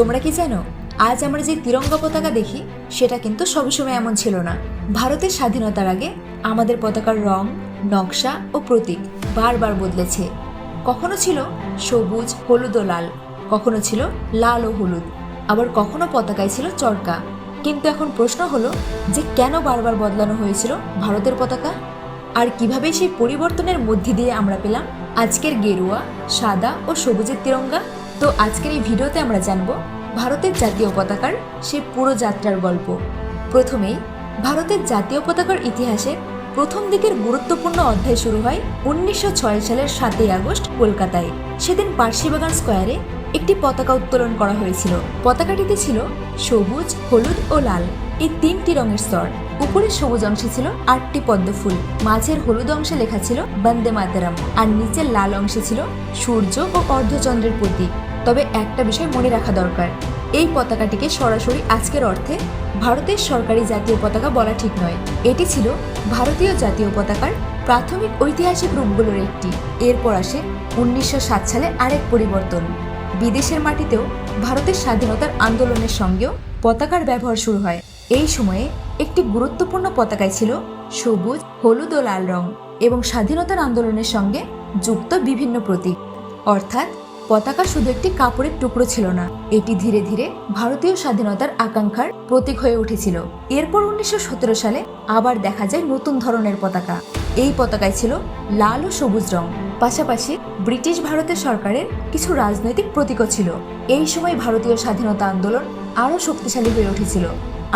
তোমরা কি জানো, আজ আমরা যে তিরঙ্গা পতাকা দেখি সেটা কিন্তু সবসময় এমন ছিল না। ভারতের স্বাধীনতার আগে আমাদের পতাকার রং, নকশা ও প্রতীক বারবার বদলেছে। কখনো ছিল সবুজ, হলুদ ও লাল, কখনো ছিল লাল ও হলুদ, আবার কখনো পতাকায় ছিল চরকা। কিন্তু এখন প্রশ্ন হলো যে কেন বারবার বদলানো হয়েছিল ভারতের পতাকা, আর কিভাবে সেই পরিবর্তনের মধ্যে দিয়ে আমরা পেলাম আজকের গেরুয়া, সাদা ও সবুজের তিরঙ্গা। তো আজকের এই ভিডিওতে আমরা জানবো ভারতের জাতীয় পতাকার সেই পুরো যাত্রার গল্প। প্রথমেই ভারতের জাতীয় পতাকার ইতিহাসের প্রথম দিকের গুরুত্বপূর্ণ অধ্যায় শুরু হয় 1906 সালের 7ই আগস্ট কলকাতায়। সেদিন পার্সিবাগান স্কোয়ারে একটি পতাকা উত্তোলন করা হয়েছিল। পতাকাটিতে ছিল সবুজ, হলুদ ও লাল এই তিনটি রঙের স্তর। উপরের সবুজ অংশে ছিল 8টি পদ্মফুল, মাঝের হলুদ অংশে লেখা ছিল বন্দে মাতরম, আর নিচের লাল অংশে ছিল সূর্য ও অর্ধচন্দ্রের প্রতীক। তবে একটা বিষয় মনে রাখা দরকার, এই পতাকাটিকে সরাসরি আজকের অর্থে ভারতের সরকারি জাতীয় পতাকা বলা ঠিক নয়। এটি ছিল ভারতীয় জাতীয় পতাকার প্রাথমিক ঐতিহাসিক রূপগুলোর একটি। এরপর আসে 1907 সালে আরেক পরিবর্তন। বিদেশের মাটিতেও ভারতের স্বাধীনতার আন্দোলনের সঙ্গেও পতাকার ব্যবহার শুরু হয়। এই সময়ে একটি গুরুত্বপূর্ণ পতাকায় ছিল সবুজ, হলুদ ও লাল রং এবং স্বাধীনতার আন্দোলনের সঙ্গে যুক্ত বিভিন্ন প্রতীক। অর্থাৎ পতাকা শুধু একটি কাপড়ের টুকরো ছিল না, এটি ধীরে ধীরে ভারতীয় স্বাধীনতার আকাঙ্ক্ষার প্রতীক হয়ে উঠেছিল। এরপর 1917 সালে আবার দেখা যায় নতুন ধরনের পতাকা। এই পতাকায় ছিল লাল ও সবুজ রং, পাশাপাশি ব্রিটিশ ভারতের সরকারের কিছু রাজনৈতিক প্রতীকও ছিল। এই সময় ভারতীয় স্বাধীনতা আন্দোলন আরও শক্তিশালী হয়ে উঠেছিল,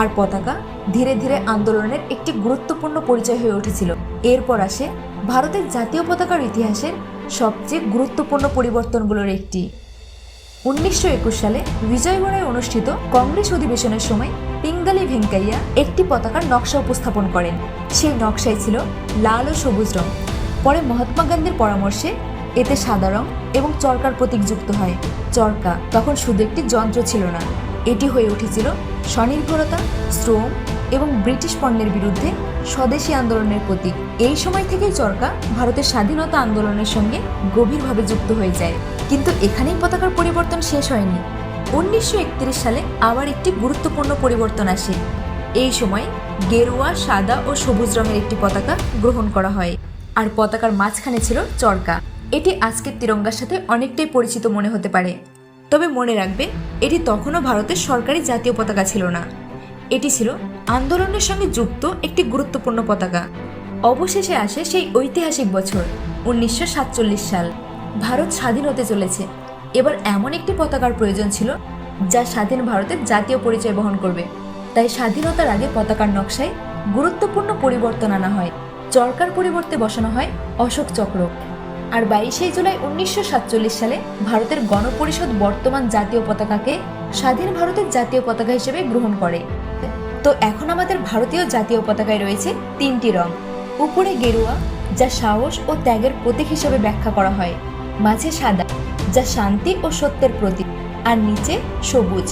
আর পতাকা ধীরে ধীরে আন্দোলনের একটি গুরুত্বপূর্ণ পরিচয় হয়ে উঠেছিল। এরপর আসে ভারতের জাতীয় পতাকার ইতিহাসের সবচেয়ে গুরুত্বপূর্ণ পরিবর্তনগুলোর একটি। 1921 সালে বিজয়ওয়াড়ায় অনুষ্ঠিত কংগ্রেস অধিবেশনের সময় পিঙ্গালি ভেঙ্কাইয়া একটি পতাকার নকশা উপস্থাপন করেন। সেই নকশায় ছিল লাল ও সবুজ রং। পরে মহাত্মা গান্ধীর পরামর্শে এতে সাদা রং এবং চরকার প্রতীক যুক্ত হয়। চরকা তখন শুধু একটি যন্ত্র ছিল না, এটি হয়ে উঠেছিল স্বনির্ভরতা, শ্রম এবং ব্রিটিশ পণ্যের বিরুদ্ধে স্বদেশী আন্দোলনের প্রতীক। এই সময় থেকেই চরকা ভারতের স্বাধীনতা আন্দোলনের সঙ্গে গভীরভাবে যুক্ত হয়ে যায়। কিন্তু এখানেই পতাকার পরিবর্তন শেষ হয়নি। 1931 সালে আবার একটি গুরুত্বপূর্ণ পরিবর্তন আসে। এই সময় গেরুয়া, সাদা ও সবুজ রঙের একটি পতাকা গ্রহণ করা হয়, আর পতাকার মাঝখানে ছিল চরকা। এটি আজকের তিরঙ্গার সাথে অনেকটাই পরিচিত মনে হতে পারে, তবে মনে রাখবে এটি তখনও ভারতের সরকারি জাতীয় পতাকা ছিল না, এটি ছিল আন্দোলনের সঙ্গে যুক্ত একটি গুরুত্বপূর্ণ পতাকা। অবশেষে আসে সেই ঐতিহাসিক বছর 1947 সাল। ভারত স্বাধীন হতে চলেছে। এবার এমন একটি পতাকার প্রয়োজন ছিল যা স্বাধীন ভারতের জাতীয় পরিচয় বহন করবে। তাই স্বাধীনতার আগে পতাকার নকশায় গুরুত্বপূর্ণ পরিবর্তন আনা হয়। চরকার পরিবর্তে বসানো হয় অশোক চক্র। আর 22শে জুলাই 1947 সালে ভারতের গণপরিষদ বর্তমান জাতীয় পতাকাকে স্বাধীন ভারতের জাতীয় পতাকা হিসেবে গ্রহণ করে। তো এখন আমাদের ভারতীয় জাতীয় পতাকায় রয়েছে তিনটি রং। উপরে গেরুয়া, যা সাহস ও ত্যাগের প্রতীক হিসেবে ব্যাখ্যা করা হয়, মাঝে সাদা, যা শান্তি ও সত্যের প্রতীক, আর নিচে সবুজ,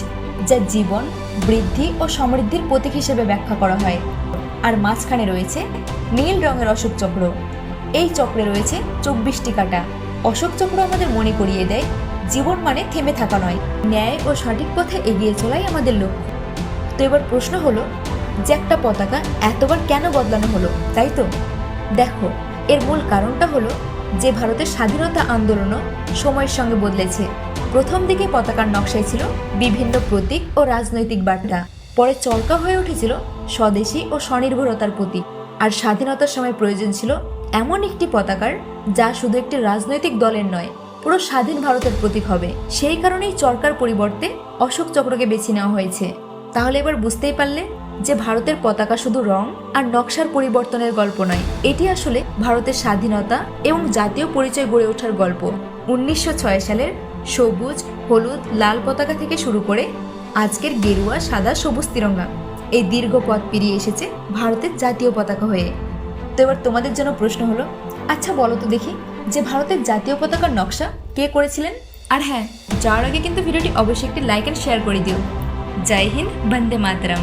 যা জীবন, বৃদ্ধি ও সমৃদ্ধির প্রতীক হিসেবে ব্যাখ্যা করা হয়। আর মাঝখানে রয়েছে নীল রঙের অশোক চক্র। এই চক্রে রয়েছে 24টি কাঁটা। অশোক চক্র আমাদের মনে করিয়ে দেয় জীবন মানে থেমে থাকা নয়, ন্যায় ও সঠিক পথে এগিয়ে চলাই আমাদের লক্ষ্য। তো এবার প্রশ্ন হলো যে একটা পতাকা এতবার কেন বদলানো হলো, তাই তো? দেখো, এর মূল কারণটা হলো যে ভারতের স্বাধীনতা আন্দোলনও সময়ের সঙ্গে বদলেছে। প্রথম দিকে পতাকার নকশায় ছিল বিভিন্ন প্রতীক ও রাজনৈতিক বার্তা। পরে চরকা হয়ে উঠেছিল স্বদেশী ও স্বনির্ভরতার প্রতীক। আর স্বাধীনতার সময় প্রয়োজন ছিল এমন একটি পতাকার যা শুধু একটি রাজনৈতিক দলের নয়, পুরো স্বাধীন ভারতের প্রতীক হবে। সেই কারণেই চরকার পরিবর্তে অশোক চক্রকে বেছে নেওয়া হয়েছে। তাহলে এবার বুঝতেই পারলে যে ভারতের পতাকা শুধু রং আর নকশার পরিবর্তনের গল্প নয়, এটি আসলে ভারতের স্বাধীনতা এবং জাতীয় পরিচয় গড়ে ওঠার গল্প। 1906 সালের সবুজ, হলুদ, লাল পতাকা থেকে শুরু করে আজকের গেরুয়া, সাদা, সবুজ তিরঙ্গা, এই দীর্ঘ পথ পেরিয়ে এসেছে ভারতের জাতীয় পতাকা হয়ে। তো এবার তোমাদের জন্য প্রশ্ন হলো, আচ্ছা বলো তো দেখি যে ভারতের জাতীয় পতাকার নকশা কে করেছিলেন? আর হ্যাঁ, যাওয়ার আগে কিন্তু ভিডিওটি অবশ্যই একটি লাইক এন্ড শেয়ার করে দিও। জয় হিন্দ, বন্দে মাতরম।